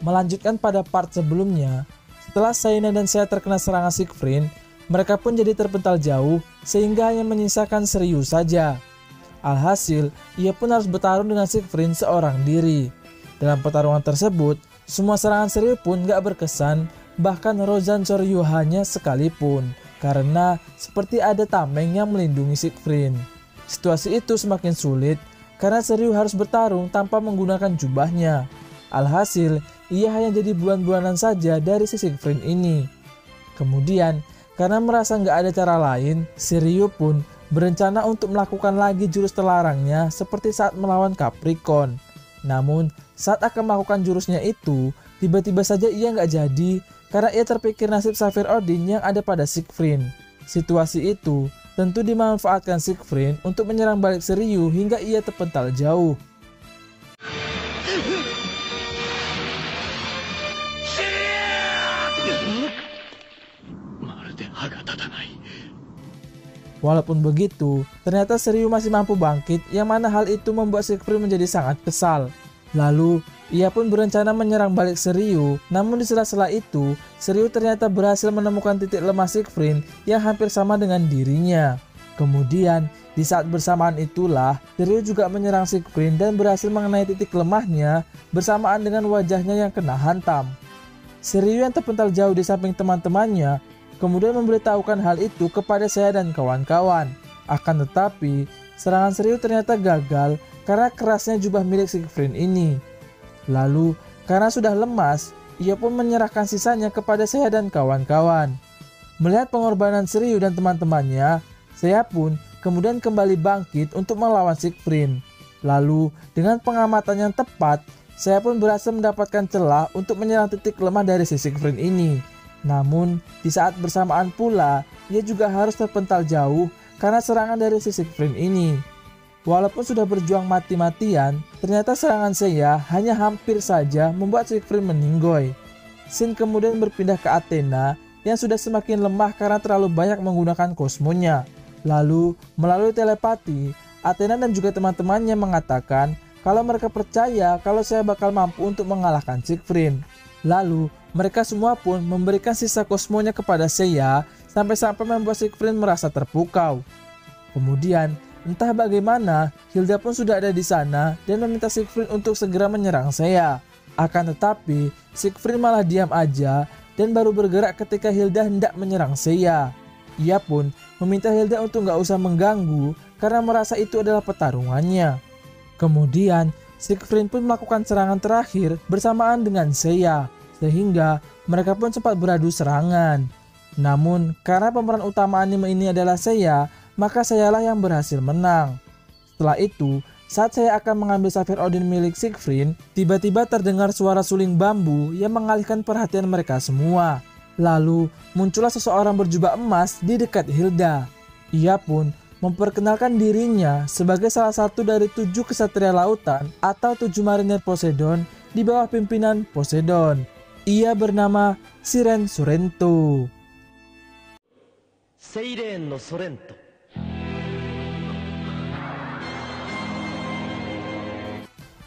melanjutkan pada part sebelumnya, setelah Saina dan Seiya terkena serangan Siegfried, mereka pun jadi terpental jauh sehingga hanya menyisakan Shiryu saja. Alhasil, ia pun harus bertarung dengan Siegfried seorang diri. Dalam pertarungan tersebut, semua serangan Shiryu pun gak berkesan, bahkan Rozan Shoryuhanya sekalipun, karena seperti ada tameng yang melindungi Siegfried. Situasi itu semakin sulit karena Shiryu harus bertarung tanpa menggunakan jubahnya. Alhasil, ia hanya jadi bulan-bulanan saja dari si Siegfried ini. Kemudian, karena merasa nggak ada cara lain, Shiryu pun berencana untuk melakukan lagi jurus terlarangnya seperti saat melawan Capricorn. Namun, saat akan melakukan jurusnya itu, tiba-tiba saja ia nggak jadi karena ia terpikir nasib Saphir Odin yang ada pada Siegfried. Situasi itu tentu dimanfaatkan Siegfried untuk menyerang balik Shiryu hingga ia terpental jauh. Walaupun begitu, ternyata Shiryu masih mampu bangkit, yang mana hal itu membuat Siegfried menjadi sangat kesal. Lalu, ia pun berencana menyerang balik Shiryu, namun di sela-sela itu, Shiryu ternyata berhasil menemukan titik lemah Siegfried yang hampir sama dengan dirinya. Kemudian, di saat bersamaan itulah, Shiryu juga menyerang Siegfried dan berhasil mengenai titik lemahnya bersamaan dengan wajahnya yang kena hantam. Shiryu yang terpental jauh di samping teman-temannya kemudian memberitahukan hal itu kepada Seiya dan kawan-kawan. Akan tetapi, serangan Shiryu ternyata gagal karena kerasnya jubah milik Siegfried ini. Lalu, karena sudah lemas, ia pun menyerahkan sisanya kepada Seiya dan kawan-kawan. Melihat pengorbanan Shiryu dan teman-temannya, Seiya pun kemudian kembali bangkit untuk melawan Siegfried. Lalu, dengan pengamatan yang tepat, Seiya pun berhasil mendapatkan celah untuk menyerang titik lemah dari si Siegfried ini. Namun, di saat bersamaan pula, ia juga harus terpental jauh karena serangan dari si Siegfried ini. Walaupun sudah berjuang mati-matian, ternyata serangan Seiya hanya hampir saja membuat Siegfried meninggoy. Shin kemudian berpindah ke Athena yang sudah semakin lemah karena terlalu banyak menggunakan kosmonya. Lalu, melalui telepati, Athena dan juga teman-temannya mengatakan kalau mereka percaya kalau Seiya bakal mampu untuk mengalahkan Siegfried. Lalu, mereka semua pun memberikan sisa kosmonya kepada Seiya sampai-sampai membuat Siegfried merasa terpukau. Kemudian, entah bagaimana, Hilda pun sudah ada di sana dan meminta Siegfried untuk segera menyerang Seiya. Akan tetapi, Siegfried malah diam aja dan baru bergerak ketika Hilda hendak menyerang Seiya. Ia pun meminta Hilda untuk nggak usah mengganggu karena merasa itu adalah pertarungannya. Kemudian, Siegfried pun melakukan serangan terakhir bersamaan dengan Seiya, sehingga mereka pun sempat beradu serangan. Namun, karena pemeran utama anime ini adalah Seiya, maka Seiyalah yang berhasil menang. Setelah itu, saat Seiya akan mengambil Saphir Odin milik Siegfried, tiba-tiba terdengar suara suling bambu yang mengalihkan perhatian mereka semua. Lalu, muncullah seseorang berjubah emas di dekat Hilda. Ia pun memperkenalkan dirinya sebagai salah satu dari 7 kesatria lautan atau 7 marinir Poseidon di bawah pimpinan Poseidon. Ia bernama Siren Sorrento. Seiren no Sorrento.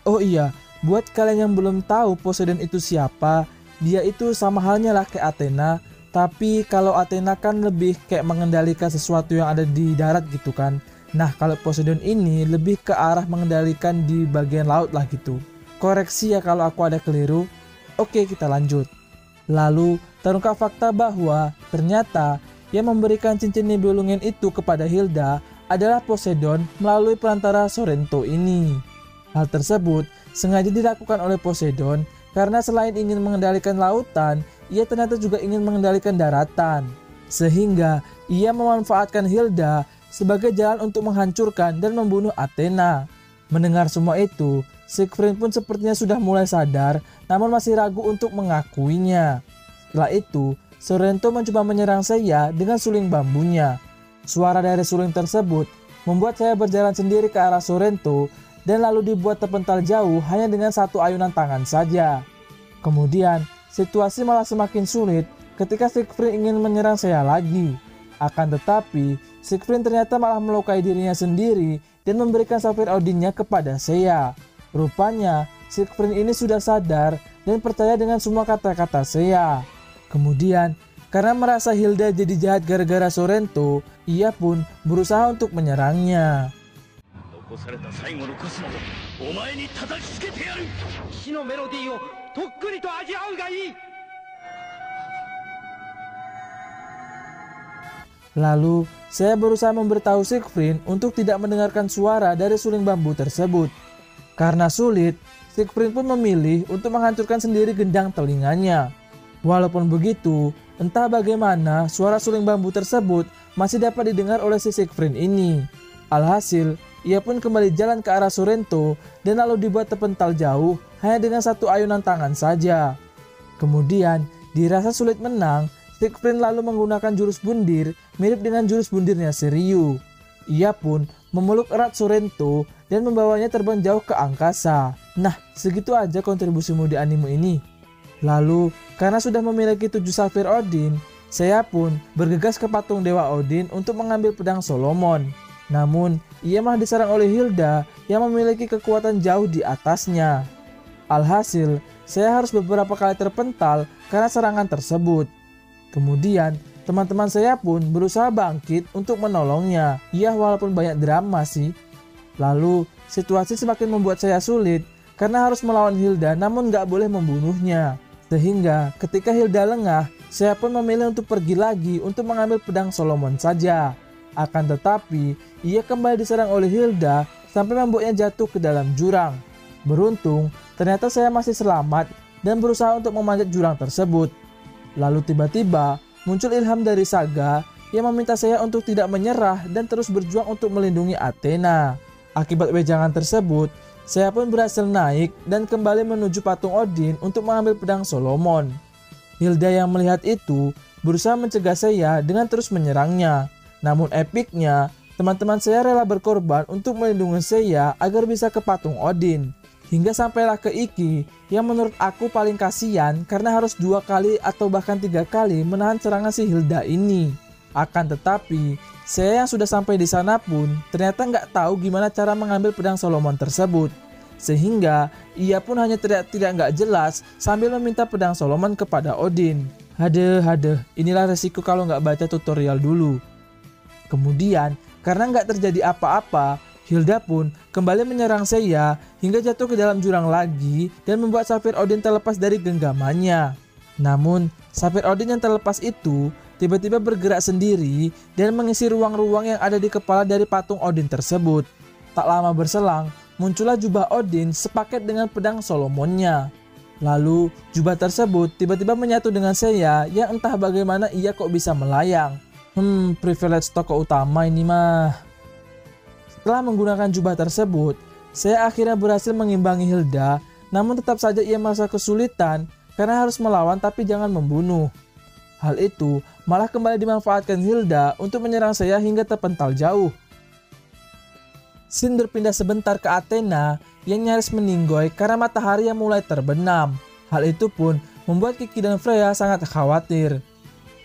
Oh iya, buat kalian yang belum tahu Poseidon itu siapa, dia itu sama halnya lah kayak Athena. Tapi kalau Athena kan lebih kayak mengendalikan sesuatu yang ada di darat gitu kan. Nah kalau Poseidon ini lebih ke arah mengendalikan di bagian laut lah gitu. Koreksi ya kalau aku ada keliru. Oke, kita lanjut. Lalu terungkap fakta bahwa ternyata yang memberikan cincin Nibelungen itu kepada Hilda adalah Poseidon melalui perantara Sorrento ini. Hal tersebut sengaja dilakukan oleh Poseidon karena selain ingin mengendalikan lautan, ia ternyata juga ingin mengendalikan daratan. Sehingga ia memanfaatkan Hilda sebagai jalan untuk menghancurkan dan membunuh Athena. Mendengar semua itu, Siegfried pun sepertinya sudah mulai sadar namun masih ragu untuk mengakuinya. Setelah itu, Sorrento mencoba menyerang Seiya dengan suling bambunya. Suara dari suling tersebut membuat Seiya berjalan sendiri ke arah Sorrento dan lalu dibuat terpental jauh hanya dengan satu ayunan tangan saja. Kemudian, situasi malah semakin sulit ketika Siegfried ingin menyerang Seiya lagi. Akan tetapi, Siegfried ternyata malah melukai dirinya sendiri dan memberikan Saphir Odinnya kepada Seiya. Rupanya, Siegfried ini sudah sadar dan percaya dengan semua kata-kata Seiya. Kemudian, karena merasa Hilda jadi jahat gara-gara Sorrento, ia pun berusaha untuk menyerangnya. Lalu, saya berusaha memberitahu Siegfried untuk tidak mendengarkan suara dari suling bambu tersebut. Karena sulit, Siegfried pun memilih untuk menghancurkan sendiri gendang telinganya. Walaupun begitu, entah bagaimana suara suling bambu tersebut masih dapat didengar oleh si Siegfried ini. Alhasil, ia pun kembali jalan ke arah Sorrento dan lalu dibuat terpental jauh hanya dengan satu ayunan tangan saja. Kemudian, dirasa sulit menang, Siegfried lalu menggunakan jurus bundir mirip dengan jurus bundirnya Shiryu. Ia pun memeluk erat Sorrento dan membawanya terbang jauh ke angkasa. Nah, segitu aja kontribusimu di anime ini. Lalu, karena sudah memiliki 7 Safir Odin, saya pun bergegas ke patung Dewa Odin untuk mengambil pedang Solomon. Namun, ia malah diserang oleh Hilda yang memiliki kekuatan jauh di atasnya. Alhasil, saya harus beberapa kali terpental karena serangan tersebut. Kemudian, teman-teman saya pun berusaha bangkit untuk menolongnya. Ya, walaupun banyak drama sih. Lalu, situasi semakin membuat saya sulit karena harus melawan Hilda namun gak boleh membunuhnya. Sehingga ketika Hilda lengah, saya pun memilih untuk pergi lagi untuk mengambil pedang Solomon saja. Akan tetapi, ia kembali diserang oleh Hilda sampai membuatnya jatuh ke dalam jurang. Beruntung, ternyata saya masih selamat dan berusaha untuk memanjat jurang tersebut. Lalu tiba-tiba muncul ilham dari Saga yang meminta saya untuk tidak menyerah dan terus berjuang untuk melindungi Athena. Akibat wejangan tersebut, saya pun berhasil naik dan kembali menuju patung Odin untuk mengambil pedang Solomon. Hilda yang melihat itu berusaha mencegah saya dengan terus menyerangnya. Namun epiknya, teman-teman saya rela berkorban untuk melindungi saya agar bisa ke patung Odin. Hingga sampailah ke Iki yang menurut aku paling kasihan karena harus 2 kali atau bahkan 3 kali menahan serangan si Hilda ini. Akan tetapi, saya yang sudah sampai di sana pun ternyata nggak tahu gimana cara mengambil pedang Solomon tersebut. Sehingga ia pun hanya teriak-teriak nggak jelas sambil meminta pedang Solomon kepada Odin. Hadeh, inilah resiko kalau nggak baca tutorial dulu. Kemudian, karena nggak terjadi apa-apa, Hilda pun kembali menyerang Seiya hingga jatuh ke dalam jurang lagi dan membuat Safir Odin terlepas dari genggamannya. Namun, Safir Odin yang terlepas itu tiba-tiba bergerak sendiri dan mengisi ruang-ruang yang ada di kepala dari patung Odin tersebut. Tak lama berselang, muncullah jubah Odin sepaket dengan pedang Solomonnya. Lalu, jubah tersebut tiba-tiba menyatu dengan Seiya yang entah bagaimana ia kok bisa melayang. Privilege tokoh utama ini mah. Setelah menggunakan jubah tersebut, saya akhirnya berhasil mengimbangi Hilda, namun tetap saja ia merasa kesulitan karena harus melawan tapi jangan membunuh. Hal itu malah kembali dimanfaatkan Hilda untuk menyerang saya hingga terpental jauh. Scene berpindah sebentar ke Athena yang nyaris meninggoy karena matahari yang mulai terbenam. Hal itu pun membuat Kiki dan Freya sangat khawatir.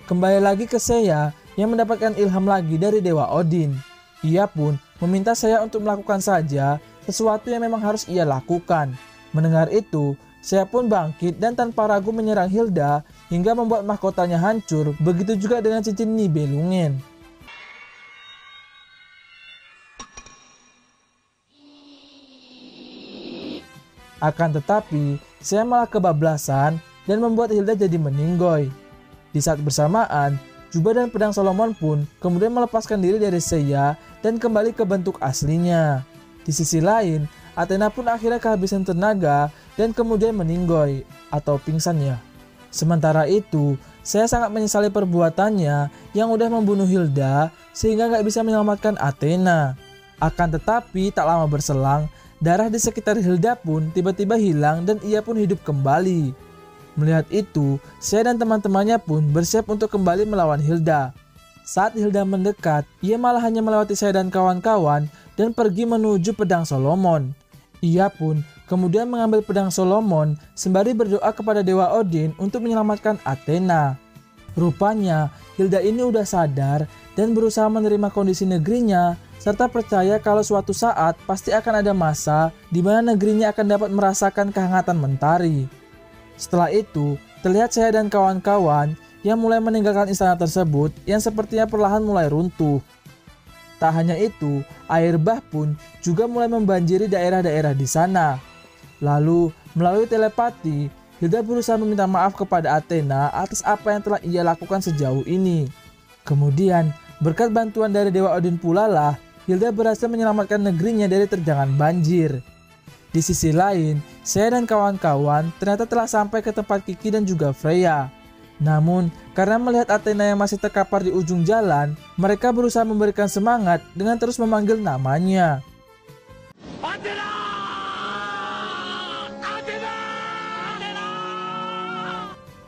Kembali lagi ke Seiya yang mendapatkan ilham lagi dari Dewa Odin. Ia pun meminta saya untuk melakukan saja sesuatu yang memang harus ia lakukan. Mendengar itu, saya pun bangkit dan tanpa ragu menyerang Hilda hingga membuat mahkotanya hancur, begitu juga dengan cincin Nibelungen. Akan tetapi, saya malah kebablasan dan membuat Hilda jadi meninggoy. Di saat bersamaan, jubah dan pedang Solomon pun kemudian melepaskan diri dari Seiya dan kembali ke bentuk aslinya. Di sisi lain, Athena pun akhirnya kehabisan tenaga dan kemudian meninggoy atau pingsan ya. Sementara itu, saya sangat menyesali perbuatannya yang udah membunuh Hilda sehingga gak bisa menyelamatkan Athena. Akan tetapi tak lama berselang, darah di sekitar Hilda pun tiba-tiba hilang dan ia pun hidup kembali. Melihat itu, saya dan teman-temannya pun bersiap untuk kembali melawan Hilda. Saat Hilda mendekat, ia malah hanya melewati saya dan kawan-kawan dan pergi menuju pedang Solomon. Ia pun kemudian mengambil pedang Solomon sembari berdoa kepada Dewa Odin untuk menyelamatkan Athena. Rupanya, Hilda ini udah sadar dan berusaha menerima kondisi negerinya serta percaya kalau suatu saat pasti akan ada masa di mana negerinya akan dapat merasakan kehangatan mentari. Setelah itu, terlihat saya dan kawan-kawan yang mulai meninggalkan istana tersebut yang sepertinya perlahan mulai runtuh. Tak hanya itu, air bah pun juga mulai membanjiri daerah-daerah di sana. Lalu, melalui telepati, Hilda berusaha meminta maaf kepada Athena atas apa yang telah ia lakukan sejauh ini. Kemudian, berkat bantuan dari Dewa Odin pula lah, Hilda berhasil menyelamatkan negerinya dari terjangan banjir. Di sisi lain, saya dan kawan-kawan ternyata telah sampai ke tempat Kiki dan juga Freya. Namun, karena melihat Athena yang masih terkapar di ujung jalan, mereka berusaha memberikan semangat dengan terus memanggil namanya. Athena! Athena! Athena!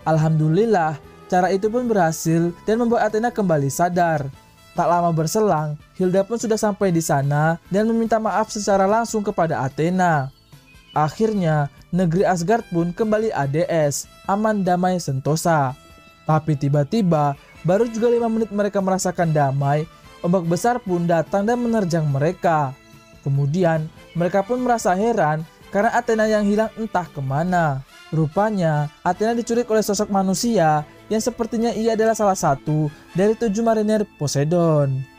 Alhamdulillah, cara itu pun berhasil dan membuat Athena kembali sadar. Tak lama berselang, Hilda pun sudah sampai di sana dan meminta maaf secara langsung kepada Athena. Akhirnya, negeri Asgard pun kembali ADS, aman damai sentosa. Tapi tiba-tiba, baru juga 5 menit mereka merasakan damai, ombak besar pun datang dan menerjang mereka. Kemudian, mereka pun merasa heran karena Athena yang hilang entah kemana. Rupanya, Athena diculik oleh sosok manusia yang sepertinya ia adalah salah satu dari 7 marinir Poseidon.